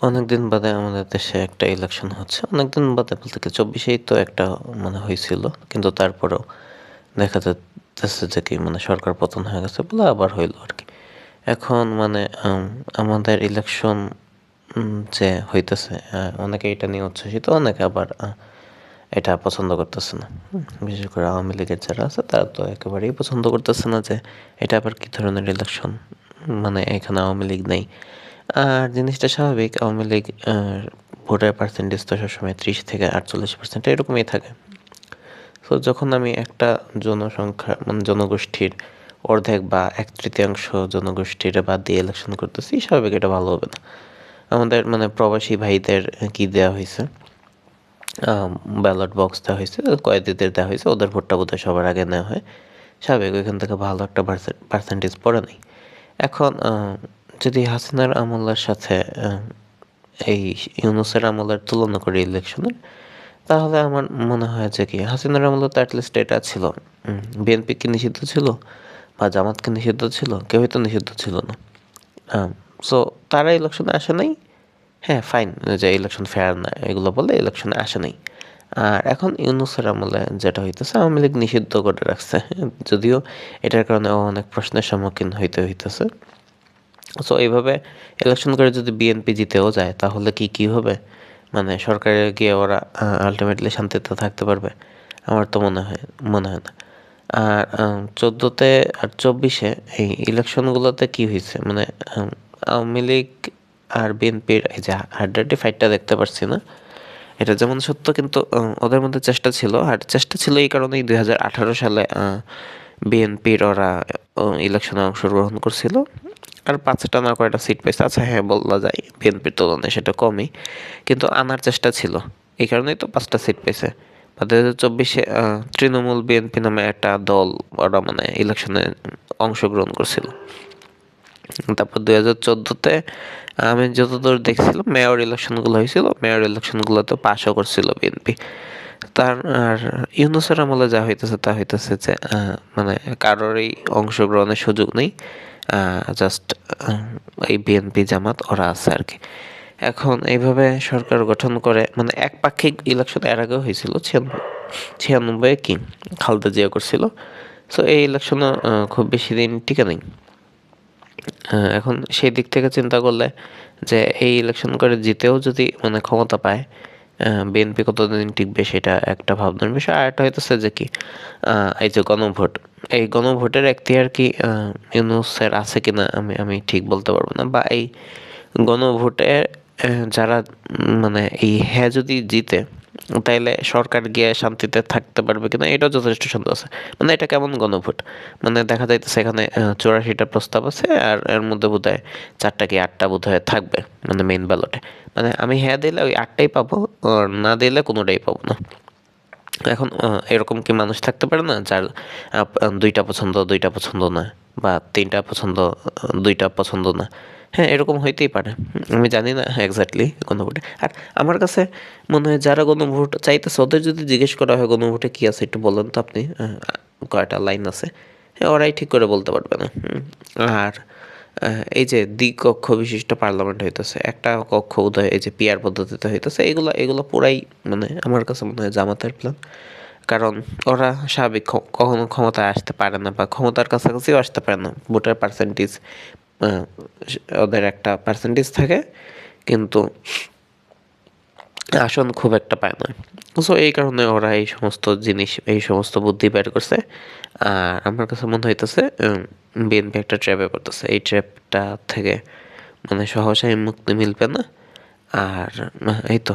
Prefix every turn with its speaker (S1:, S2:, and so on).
S1: অনেকদিন বাদে আমাদের দেশে একটা ইলেকশন হচ্ছে। অনেকদিন বাদে বলতে কি ২৪-এই তো একটা হইছিল। কিন্তু তারপরেও দেখা যাচ্ছে যে কি সরকার পতন হয়ে গেছে বলে আবার হইল আরকি। এখন আমাদের ইলেকশন যে হইতেছে অনেকে এটা নিয়ে উচ্ছ্বসিত, অনেকে আবার এটা পছন্দ করতেছে না। বিশেষ করে আওয়ামী লীগের যারা আছে তারা তো একেবারেই পছন্দ করতেছে না যে এটা আবার কি ধরনের ইলেকশন, এখানে আওয়ামী লীগ নেই। আর জিনিসটা স্বাভাবিক, আওয়ামী লীগ ভোটার পার্সেন্টেজ তো সবসময় 30 থেকে 48% এরকমই থাকে। তো যখন আমি একটা জনসংখ্যা জনগোষ্ঠীর অর্ধেক বা 1/3 জনগোষ্ঠীর বাদ দিয়ে ইলেকশন করতেছি, স্বাভাবিক এটা ভালো হবে না। আমাদের প্রবাসী ভাইদের কি দেওয়া হয়েছে, ব্যালট বক্স দেওয়া হয়েছে, কয়েদিদের দেওয়া হয়েছে, ওদের ভোটটা বোধহয় সবার আগে নেওয়া হয়। স্বাভাবিক ওইখান থেকে ভালো একটা পার্সেন্টেজ পড়ে নেই। এখন যদি হাসিনার আমলের সাথে এই ইউনূসের আমলের তুলনা করি ইলেকশনের, তাহলে আমার মনে হয় যে কি হাসিনার আমলে তো অ্যাটলিস্ট এটা ছিল, বিএনপি কি নিষিদ্ধ ছিল বা জামাত কি নিষিদ্ধ ছিল? কেউই তো নিষিদ্ধ ছিল না। সো তারা ইলেকশনে আসে নাই। হ্যাঁ, ফাইন, যে ইলেকশন ফেয়ার না এগুলো বলে ইলেকশনে আসে নাই। আর এখন ইউনূসের আমলে যেটা হইতেছে, আওয়ামী লীগ নিষিদ্ধ করে রাখছে, যদিও এটার কারণে অনেক প্রশ্নের সম্মুখীন হইতেছে। সো এইভাবে ইলেকশন করে যদি বিএনপি জিতেও যায়, তাহলে কি হবে? সরকারে গিয়ে ওরা আলটিমেটলি শান্তিতে থাকতে পারবে? আমার তো মনে হয় না। আর 14-তে আর 24-এ এই ইলেকশনগুলোতে কি হয়েছে, আওয়ামী লীগ আর বিএনপির এই যে হাড্ডাহাড্ডি ফাইটটা দেখতে পারছি না, এটা যেমন সত্য, কিন্তু ওদের মধ্যে চেষ্টা ছিল। আর চেষ্টা ছিল এই কারণেই 2018 সালে বিএনপির ওরা ইলেকশনে অংশগ্রহণ করছিল, আর 5টা না কয়টা সিট পেয়েছে। আচ্ছা হ্যাঁ, বলা যায় বিএনপির তুলনায় সেটা কমই, কিন্তু আনার চেষ্টা ছিল। এই কারণেই তো 5টা সিট পেয়েছে। বা 2024-এ তৃণমূল বিএনপি নামে একটা দল, ওরা ইলেকশনে অংশগ্রহণ করছিল। তারপর 2014-তে আমি যতদূর দেখছিলাম মেয়র ইলেকশনগুলো হয়েছিল, মেয়র ইলেকশনগুলোতে পাশও করছিল বিএনপি। তার আর ইউনূসের আমলে যা হইতেছে তা হইতেছে যে কারোরই অংশগ্রহণের সুযোগ নেই, জাস্ট এই বিএনপি জামাত ওরা আছে আর কি। এখন এইভাবে সরকার গঠন করে একপাক্ষিক ইলেকশন এর আগেও হয়েছিল 96 কি খালেদা জিয়া করছিল। সো এই ইলেকশনও খুব বেশি দিন টিকে নেই। এখন সেই দিক থেকে চিন্তা করলে যে এই ইলেকশন করে জিতেও যদি ক্ষমতা পায়, বিএনপি কতদিন টিকবে সেটা একটা ভাবনার বিষয়। আর একটা হইতেছে যে কি এই যে গণভোট, এই গণভোটের এখতিয়ার কি ইউনূসের আছে কিনা আমি ঠিক বলতে পারবো না। বা এই গণভোটে যারা এই হ্যাঁ যদি জিতে, তাইলে সরকার গিয়ে শান্তিতে থাকতে পারবে কিনা এটাও যথেষ্ট সন্দেহ আছে। এটা কেমন গণভোট? দেখা যাইতেছে এখানে 84টা প্রস্তাব আছে, আর এর মধ্যে বোধহয় 4টা কি 8টা বোধহয় থাকবে মেইন ব্যালটে। আমি হ্যাঁ দিলে ওই 8টাই পাবো, আর না দিলে কোনোটাই পাবো না। এখন এরকম কি মানুষ থাকতে পারে না যার 2টা পছন্দ 2টা পছন্দ না, বা 3টা পছন্দ 2টা পছন্দ না? হ্যাঁ, এরকম হইতেই পারে। আমি জানি না এক্স্যাক্টলি গণভোটে। আর আমার কাছে মনে হয় যারা গণভোট চাইতেছে ওদের যদি জিজ্ঞেস করা হয় গণভোটে কি আছে একটু বলেন তো আপনি, কয়টা লাইন আছে, হ্যাঁ ওরাই ঠিক করে বলতে পারবে না। আর এই যে দ্বিকক্ষ বিশিষ্ট পার্লামেন্ট হইতেছে, একটা কক্ষ বোধহয় এই যে পিআর পদ্ধতিতে হইতেছে, এগুলো পুরাই আমার কাছে মনে হয় জামাতের প্ল্যান। কারণ ওরা স্বাভাবিক কখনো ক্ষমতায় আসতে পারে না, বা ক্ষমতার কাছাকাছিও আসতে পারে না। ভোটার পার্সেন্টেজ, ওদের একটা পার্সেন্টেজ থাকে, কিন্তু আসন খুব একটা পায় না। সো এই কারণে ওরা এই সমস্ত জিনিস, এই সমস্ত বুদ্ধি বের করছে। আর আমার কাছে মনে হইতেছে বিএনপি একটা ট্র্যাপে পড়তেছে। এই ট্র্যাপটা থেকে সহসাই মুক্তি মিলবে না। আর এই তো